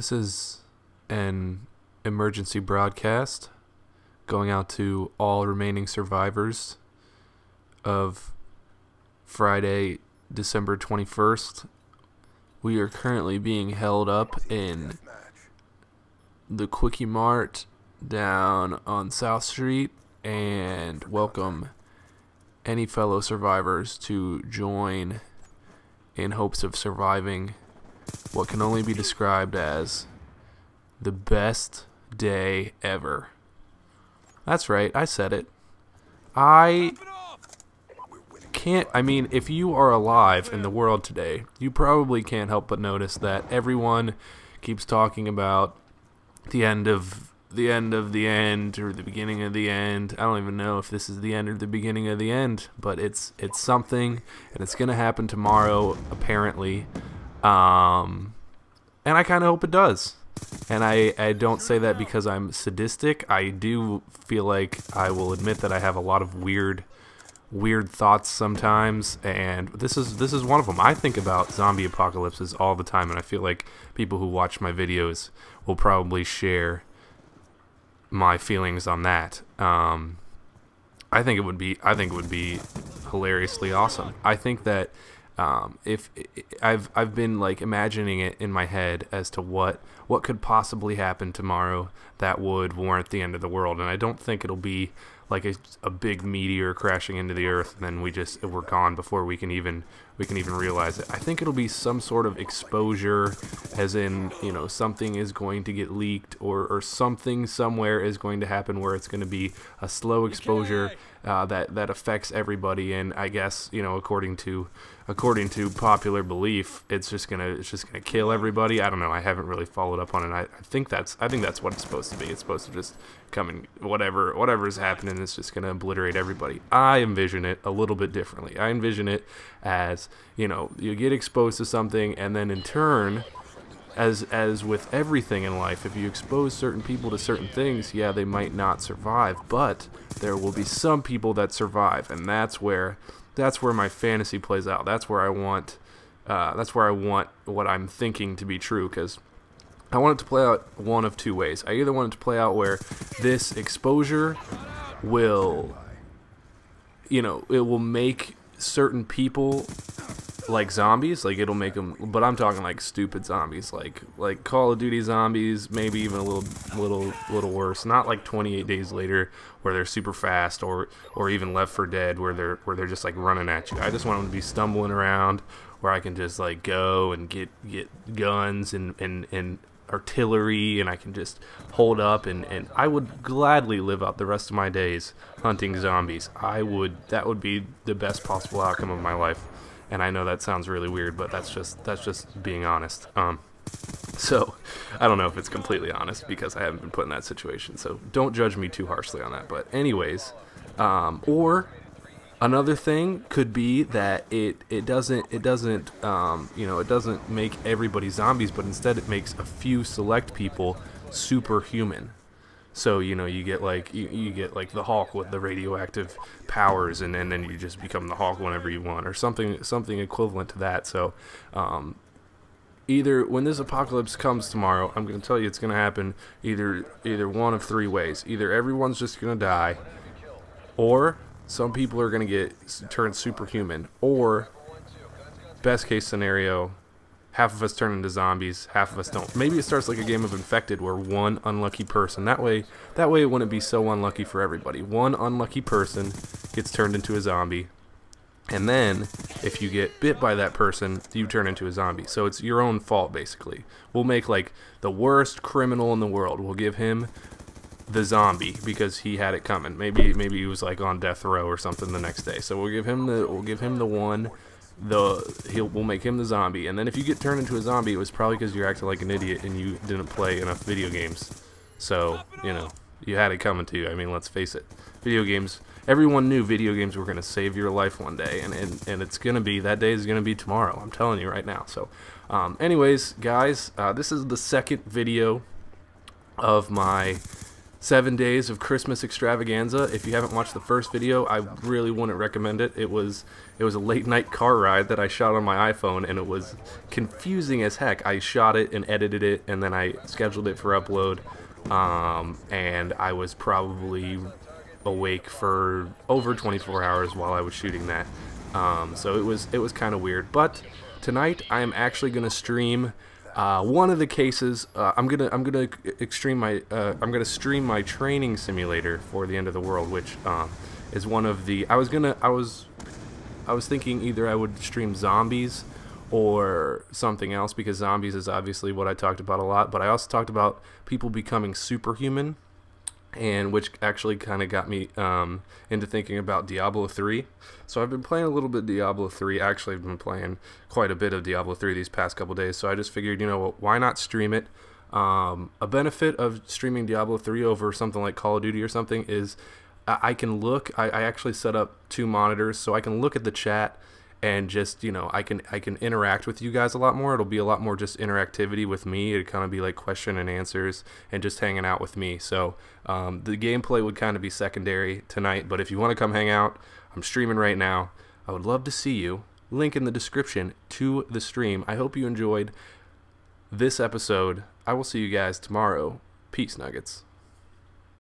This is an emergency broadcast going out to all remaining survivors of Friday, December 21st. We are currently being held up in the Quickie Mart down on South Street, and welcome any fellow survivors to join in hopes of surviving what can only be described as the best day ever. That's right, I said it. I mean, if you are alive in the world today, you probably can't help but notice that everyone keeps talking about the end of the end of the end, or the beginning of the end. I don't even know if this is the end or the beginning of the end, but it's something, and it's gonna happen tomorrow, apparently. And I kind of hope it does. And I don't say that because I'm sadistic. I do feel like I will admit that I have a lot of weird thoughts sometimes, and this is one of them. I think about zombie apocalypses all the time, and I feel like people who watch my videos will probably share my feelings on that. I think it would be hilariously awesome. I think that if I've been like imagining it in my head as to what could possibly happen tomorrow that would warrant the end of the world, and I don't think it'll be like a big meteor crashing into the earth and then we're gone before we can even realize it. I think it'll be some sort of exposure, as in, you know, something is going to get leaked, or something somewhere is going to happen where it's going to be a slow exposure that affects everybody. And I guess, you know, according to popular belief, it's just gonna kill everybody. I don't know. I haven't really followed up on it. I think that's what it's supposed to be. It's supposed to just come and whatever is happening, it's just gonna obliterate everybody. I envision it a little bit differently. I envision it as, you know, you get exposed to something, and then in turn, as with everything in life, if you expose certain people to certain things, yeah, they might not survive, but there will be some people that survive, and that's where my fantasy plays out. That's where I want what I'm thinking to be true, because I want it to play out one of two ways. I either want it to play out where this exposure will, you know, it will make certain people like zombies, like it'll make them, but I'm talking like stupid zombies, like Call of Duty zombies, maybe even a little worse. Not like 28 Days Later where they're super fast, or even Left 4 Dead where they're just like running at you. I just want them to be stumbling around where I can just like go and get guns and artillery, and I can just hold up, and I would gladly live out the rest of my days hunting zombies. That would be the best possible outcome of my life. And I know that sounds really weird, but that's just being honest. So I don't know if it's completely honest, because I haven't been put in that situation, so don't judge me too harshly on that. But anyways, or another thing could be that it doesn't make everybody zombies, but instead it makes a few select people superhuman. So, you know, you get like the Hulk with the radioactive powers, and then you just become the Hulk whenever you want, or something equivalent to that. So either when this apocalypse comes tomorrow, I'm going to tell you it's going to happen either one of three ways. Either everyone's just going to die, or some people are going to turn superhuman, or best case scenario, half of us turn into zombies, half of us don't. Maybe it starts like a game of Infected, where one unlucky person, that way it wouldn't be so unlucky for everybody. One unlucky person gets turned into a zombie, and then if you get bit by that person, you turn into a zombie. So it's your own fault, basically. We'll make like the worst criminal in the world, we'll give him the zombie because he had it coming. Maybe he was like on death row or something the next day. So we'll give him the one. We'll make him the zombie, and then if you get turned into a zombie, it was probably because you're acting like an idiot and you didn't play enough video games. So, you know, you had it coming to you. I mean, let's face it, video games. Everyone knew video games were going to save your life one day, and it's going to be, that day is going to be tomorrow. I'm telling you right now. So, anyways, guys, this is the second video of my 7 days of Christmas extravaganza. If you haven't watched the first video, I really wouldn't recommend it. It was a late night car ride that I shot on my iPhone, and it was confusing as heck. I shot it and edited it, and then I scheduled it for upload, and I was probably awake for over 24 hours while I was shooting that. So it was kind of weird. But tonight I am actually gonna stream one of the cases. I'm gonna stream my training simulator for the end of the world, which is one of the. I was thinking either I would stream zombies or something else, because zombies is obviously what I talked about a lot. But I also talked about people becoming superhuman, and which actually kind of got me into thinking about Diablo 3. So I've been playing a little bit of Diablo 3. Actually, I've been playing quite a bit of Diablo 3 these past couple days, so I just figured, you know what, why not stream it? A benefit of streaming Diablo 3 over something like Call of Duty or something is I can look, I actually set up 2 monitors, so I can look at the chat and just, you know, I can interact with you guys a lot more. It'll be a lot more just interactivity with me. It'd kind of be like question and answers and just hanging out with me. So the gameplay would kind of be secondary tonight, but if you want to come hang out, I'm streaming right now. I would love to see you. Link in the description to the stream. I hope you enjoyed this episode. I will see you guys tomorrow. Peace, Nuggets.